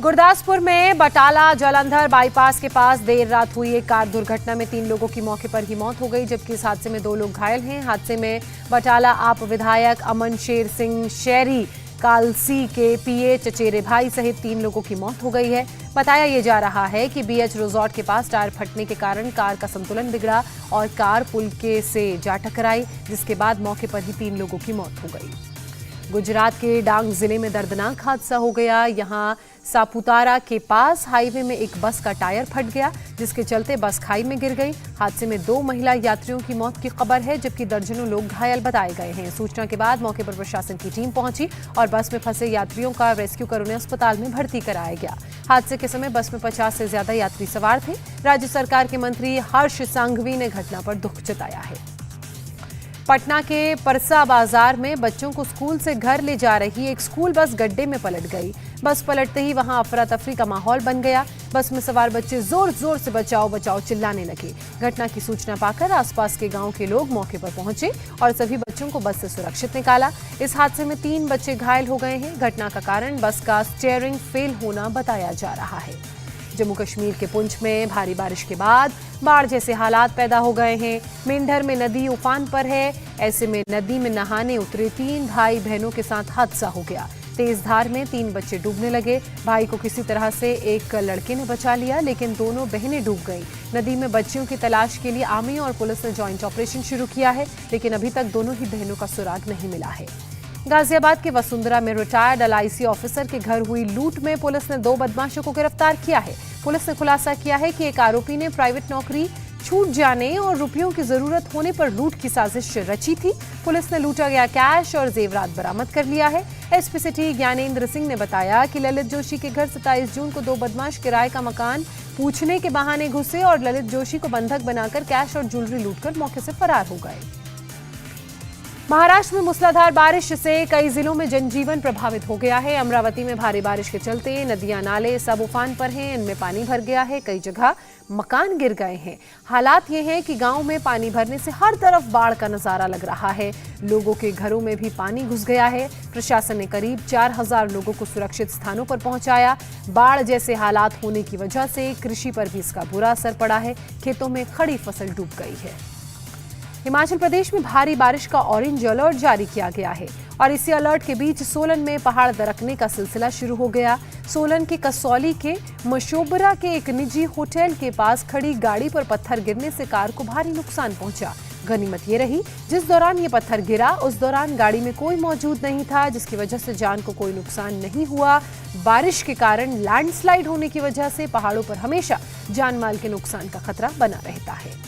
गुरदासपुर में बटाला जालंधर बाईपास के पास देर रात हुई एक कार दुर्घटना में 3 लोगों की मौके पर ही मौत हो गई, जबकि इस हादसे में 2 लोग घायल हैं। हादसे में बटाला आप विधायक अमन शेर सिंह शहरी कालसी के पीए चचेरे भाई सहित 3 लोगों की मौत हो गई है। बताया ये जा रहा है कि बीएच रिजॉर्ट के पास टायर फटने के कारण कार का संतुलन बिगड़ा और कार पुल के से जा टकराई, जिसके बाद मौके पर ही 3 लोगों की मौत हो गई। गुजरात के डांग जिले में दर्दनाक हादसा हो गया। यहां सापुतारा के पास हाईवे में एक बस का टायर फट गया, जिसके चलते बस खाई में गिर गई। हादसे में 2 महिला यात्रियों की मौत की खबर है, जबकि दर्जनों लोग घायल बताए गए हैं। सूचना के बाद मौके पर प्रशासन की टीम पहुंची और बस में फंसे यात्रियों का रेस्क्यू कर उन्हें अस्पताल में भर्ती कराया गया। हादसे के समय बस में 50 से ज्यादा यात्री सवार थे। राज्य सरकार के मंत्री हर्ष सांघवी ने घटना पर दुख जताया है। पटना के परसा बाजार में बच्चों को स्कूल से घर ले जा रही एक स्कूल बस गड्ढे में पलट गई। बस पलटते ही वहां अफरा तफरी का माहौल बन गया। बस में सवार बच्चे जोर जोर से बचाओ बचाओ चिल्लाने लगे। घटना की सूचना पाकर आसपास के गांव के लोग मौके पर पहुंचे और सभी बच्चों को बस से सुरक्षित निकाला। इस हादसे में 3 बच्चे घायल हो गए हैं। घटना का कारण बस का स्टीयरिंग फेल होना बताया जा रहा है। जम्मू कश्मीर के पुंछ में भारी बारिश के बाद बाढ़ जैसे हालात पैदा हो गए हैं। मेंढर में नदी उफान पर है। ऐसे में नदी में नहाने उतरे 3 भाई बहनों के साथ हादसा हो गया। तेज धार में 3 बच्चे डूबने लगे। भाई को किसी तरह से एक लड़के ने बचा लिया, लेकिन दोनों बहनें डूब गईं। नदी में बच्चियों की तलाश के लिए आर्मी और पुलिस ने ज्वाइंट ऑपरेशन शुरू किया है, लेकिन अभी तक दोनों ही बहनों का सुराग नहीं मिला है। गाजियाबाद के वसुंधरा में रिटायर्ड एलआईसी ऑफिसर के घर हुई लूट में पुलिस ने 2 बदमाशों को गिरफ्तार किया है। पुलिस ने खुलासा किया है कि एक आरोपी ने प्राइवेट नौकरी छूट जाने और रुपयों की जरूरत होने पर लूट की साजिश रची थी। पुलिस ने लूटा गया कैश और जेवरात बरामद कर लिया है। एसपी सिटी ज्ञानेंद्र सिंह ने बताया कि ललित जोशी के घर 27 जून को 2 बदमाश किराए का मकान पूछने के बहाने घुसे और ललित जोशी को बंधक बनाकर कैश और ज्वेलरी लूटकर मौके से फरार हो गए। महाराष्ट्र में मूसलाधार बारिश से कई जिलों में जनजीवन प्रभावित हो गया है। अमरावती में भारी बारिश के चलते नदियां नाले सब उफान पर हैं। इनमें पानी भर गया है। कई जगह मकान गिर गए हैं। हालात ये हैं कि गांव में पानी भरने से हर तरफ बाढ़ का नजारा लग रहा है। लोगों के घरों में भी पानी घुस गया है। प्रशासन ने करीब 4000 लोगों को सुरक्षित स्थानों पर पहुंचाया। बाढ़ जैसे हालात होने की वजह से कृषि पर भी इसका बुरा असर पड़ा है। खेतों में खड़ी फसल डूब गई है। हिमाचल प्रदेश में भारी बारिश का ऑरेंज अलर्ट जारी किया गया है और इसी अलर्ट के बीच सोलन में पहाड़ दरकने का सिलसिला शुरू हो गया। सोलन के कसौली के मशोबरा के एक निजी होटल के पास खड़ी गाड़ी पर पत्थर गिरने से कार को भारी नुकसान पहुंचा। गनीमत ये रही जिस दौरान ये पत्थर गिरा उस दौरान गाड़ी में कोई मौजूद नहीं था, जिसकी वजह से जान को कोई नुकसान नहीं हुआ। बारिश के कारण लैंडस्लाइड होने की वजह से पहाड़ों पर हमेशा जान माल के नुकसान का खतरा बना रहता है।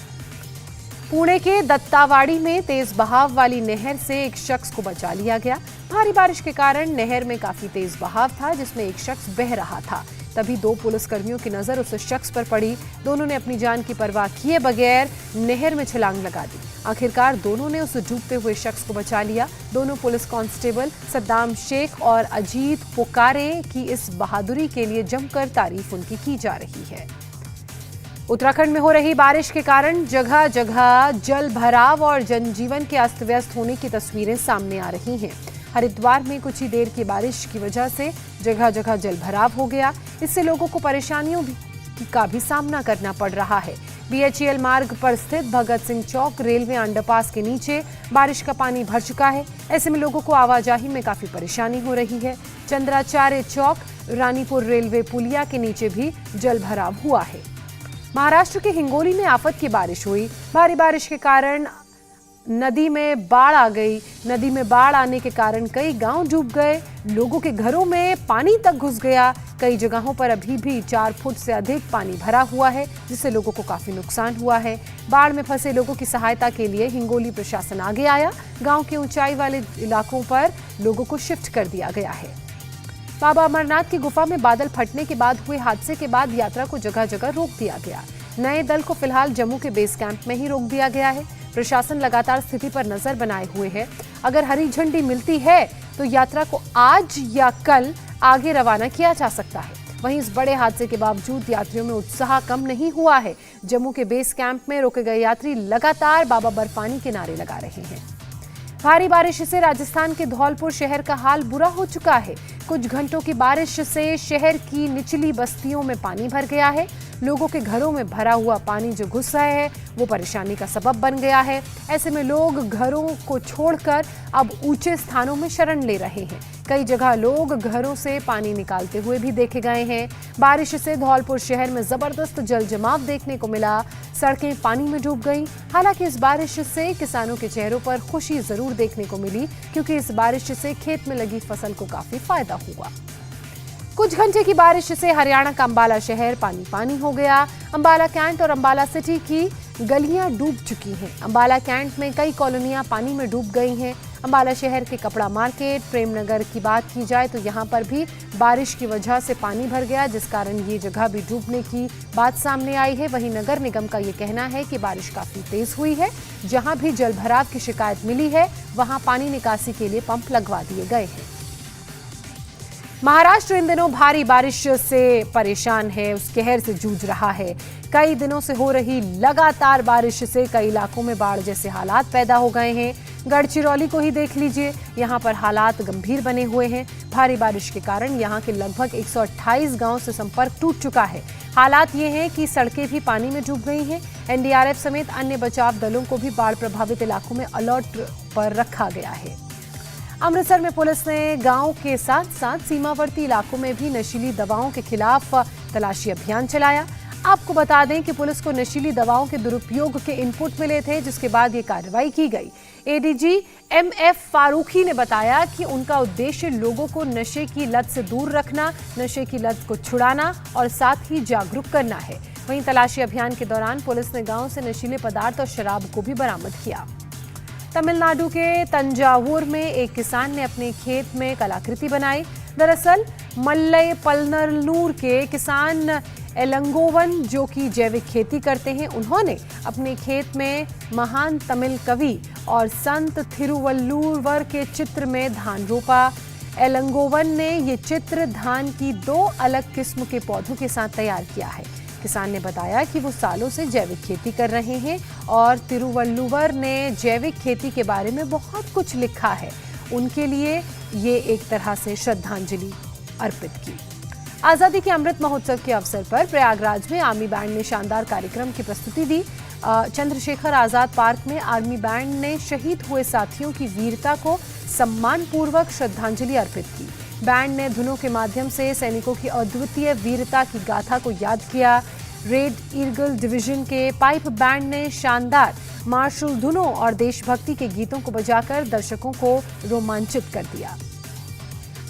पुणे के दत्तावाड़ी में तेज बहाव वाली नहर से एक शख्स को बचा लिया गया। भारी बारिश के कारण नहर में काफी तेज बहाव था, जिसमें एक शख्स बह रहा था। तभी 2 पुलिसकर्मियों की नजर उस शख्स पर पड़ी। दोनों ने अपनी जान की परवाह किए बगैर नहर में छलांग लगा दी। आखिरकार दोनों ने उस डूबते हुए शख्स को बचा लिया। दोनों पुलिस कांस्टेबल सद्दाम शेख और अजीत पोकारे की इस बहादुरी के लिए जमकर तारीफ उनकी की जा रही है। उत्तराखंड में हो रही बारिश के कारण जगह जगह जल भराव और जनजीवन के अस्त व्यस्त होने की तस्वीरें सामने आ रही हैं। हरिद्वार में कुछ ही देर की बारिश की वजह से जगह जगह जल भराव हो गया। इससे लोगों को परेशानियों का भी सामना करना पड़ रहा है। बीएचईएल मार्ग पर स्थित भगत सिंह चौक रेलवे अंडरपास के नीचे बारिश का पानी भर चुका है। ऐसे में लोगों को आवाजाही में काफी परेशानी हो रही है। चंद्राचार्य चौक रानीपुर रेलवे पुलिया के नीचे भी जल भराव हुआ है। महाराष्ट्र के हिंगोली में आफत की बारिश हुई। भारी बारिश के कारण नदी में बाढ़ आ गई। नदी में बाढ़ आने के कारण कई गांव डूब गए। लोगों के घरों में पानी तक घुस गया। कई जगहों पर अभी भी 4 फुट से अधिक पानी भरा हुआ है, जिससे लोगों को काफी नुकसान हुआ है। बाढ़ में फंसे लोगों की सहायता के लिए हिंगोली प्रशासन आगे आया। गांव के ऊंचाई वाले इलाकों पर लोगों को शिफ्ट कर दिया गया है। बाबा अमरनाथ की गुफा में बादल फटने के बाद हुए हादसे के बाद यात्रा को जगह जगह रोक दिया गया। नए दल को फिलहाल जम्मू के बेस कैंप में ही रोक दिया गया है। प्रशासन लगातार स्थिति पर नजर बनाए हुए है। अगर हरी झंडी मिलती है तो यात्रा को आज या कल आगे रवाना किया जा सकता है। वहीं इस बड़े हादसे के बावजूद यात्रियों में उत्साह कम नहीं हुआ है। जम्मू के बेस कैंप में रोके गए यात्री लगातार बाबा बर्फानी के नारे लगा रहे हैं। भारी बारिश से राजस्थान के धौलपुर शहर का हाल बुरा हो चुका है। कुछ घंटों की बारिश से शहर की निचली बस्तियों में पानी भर गया है। लोगों के घरों में भरा हुआ पानी जो घुस रहा है वो परेशानी का सबब बन गया है। ऐसे में लोग घरों को छोड़कर अब ऊंचे स्थानों में शरण ले रहे हैं। कई जगह लोग घरों से पानी निकालते हुए भी देखे गए हैं। बारिश से धौलपुर शहर में जबरदस्त जल जमाव देखने को मिला। सड़कें पानी में डूब गईं। हालांकि इस बारिश से किसानों के चेहरों पर खुशी जरूर देखने को मिली, क्योंकि इस बारिश से खेत में लगी फसल को काफी फायदा हुआ। कुछ घंटे की बारिश से हरियाणा का अंबाला शहर पानी पानी हो गया। अंबाला कैंट और अंबाला सिटी की गलियां डूब चुकी हैं। अंबाला कैंट में कई कॉलोनियां पानी में डूब गई हैं। अंबाला शहर के कपड़ा मार्केट, प्रेमनगर की बात की जाए तो यहां पर भी बारिश की वजह से पानी भर गया, जिस कारण ये जगह भी डूबने की बात सामने आई है। वहीं नगर निगम का ये कहना है कि बारिश काफी तेज हुई है। जहां भी जल भराव की शिकायत मिली है वहां पानी निकासी के लिए पंप लगवा दिए गए हैं। महाराष्ट्र इन दिनों भारी बारिश से परेशान है, उस कहर से जूझ रहा है। कई दिनों से हो रही लगातार बारिश से कई इलाकों में बाढ़ जैसे हालात पैदा हो गए हैं। गढ़चिरौली को ही देख लीजिए, यहाँ पर हालात गंभीर बने हुए हैं। भारी बारिश के कारण यहाँ के लगभग 128 गांव से संपर्क टूट चुका है। हालात ये हैं कि सड़कें भी पानी में डूब गई हैं। एनडीआरएफ समेत अन्य बचाव दलों को भी बाढ़ प्रभावित इलाकों में अलर्ट पर रखा गया है। अमृतसर में पुलिस ने गांव के साथ साथ सीमावर्ती इलाकों में भी नशीली दवाओं के खिलाफ तलाशी अभियान चलाया। आपको बता दें कि पुलिस को नशीली दवाओं के दुरुपयोग के इनपुट मिले थे, जिसके बाद ये कार्रवाई की गई। एडीजी एमएफ फारूकी ने बताया कि उनका उद्देश्य लोगों को नशे की लत से दूर रखना, नशे की लत को छुड़ाना और साथ ही जागरूक करना है। वहीं तलाशी अभियान के दौरान पुलिस ने गांव से नशीले पदार्थ और शराब को भी बरामद किया। तमिलनाडु के तंजावुर में एक किसान ने अपने खेत में कलाकृति बनाई। दरअसल मल्लय पलनरूर के किसान एलंगोवन, जो कि जैविक खेती करते हैं, उन्होंने अपने खेत में महान तमिल कवि और संत थिरुवल्लुवर के चित्र में धान रोपा। एलंगोवन ने ये चित्र धान की 2 अलग किस्म के पौधों के साथ तैयार किया है। किसान ने बताया कि वो सालों से जैविक खेती कर रहे हैं और तिरुवल्लुवर ने जैविक खेती के बारे में बहुत कुछ लिखा है। उनके लिए ये एक तरह से श्रद्धांजलि अर्पित की। आज़ादी के अमृत महोत्सव के अवसर पर प्रयागराज में आर्मी बैंड ने शानदार कार्यक्रम की प्रस्तुति दी। चंद्रशेखर आजाद पार्क में आर्मी बैंड ने शहीद हुए साथियों की वीरता को सम्मानपूर्वक श्रद्धांजलि अर्पित की। बैंड ने धुनों के माध्यम से सैनिकों की अद्वितीय वीरता की गाथा को याद किया। रेड ईगल डिवीजन के पाइप बैंड ने शानदार मार्शल धुनों और देशभक्ति के गीतों को बजाकर दर्शकों को रोमांचित कर दिया।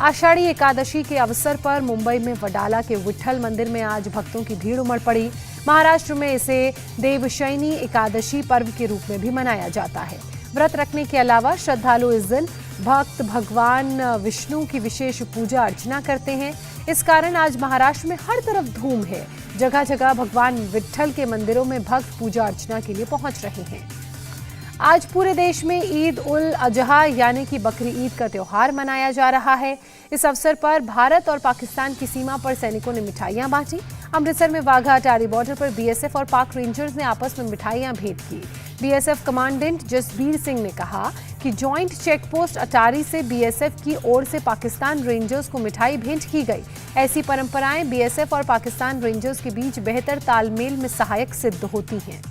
आषाढ़ी एकादशी के अवसर पर मुंबई में वडाला के विट्ठल मंदिर में आज भक्तों की भीड़ उमड़ पड़ी। महाराष्ट्र में इसे देवशयनी एकादशी पर्व के रूप में भी मनाया जाता है। व्रत रखने के अलावा श्रद्धालु इस दिन भक्त भगवान विष्णु की विशेष पूजा अर्चना करते हैं। इस कारण आज महाराष्ट्र में हर तरफ धूम है। जगह जगह भगवान विट्ठल के मंदिरों में भक्त पूजा अर्चना के लिए पहुंच रहे हैं। आज पूरे देश में ईद उल अजहा यानी कि बकरी ईद का त्योहार मनाया जा रहा है। इस अवसर पर भारत और पाकिस्तान की सीमा पर सैनिकों ने मिठाइयां बांटी। अमृतसर में वाघा अटारी बॉर्डर पर बीएसएफ और पाक रेंजर्स ने आपस में मिठाइयां भेंट की। बीएसएफ कमांडेंट जसबीर सिंह ने कहा कि जॉइंट चेकपोस्ट अटारी से बीएसएफ की ओर से पाकिस्तान रेंजर्स को मिठाई भेंट की गई। ऐसी परंपराएं बीएसएफ और पाकिस्तान रेंजर्स के बीच बेहतर तालमेल में सहायक सिद्ध होती हैं।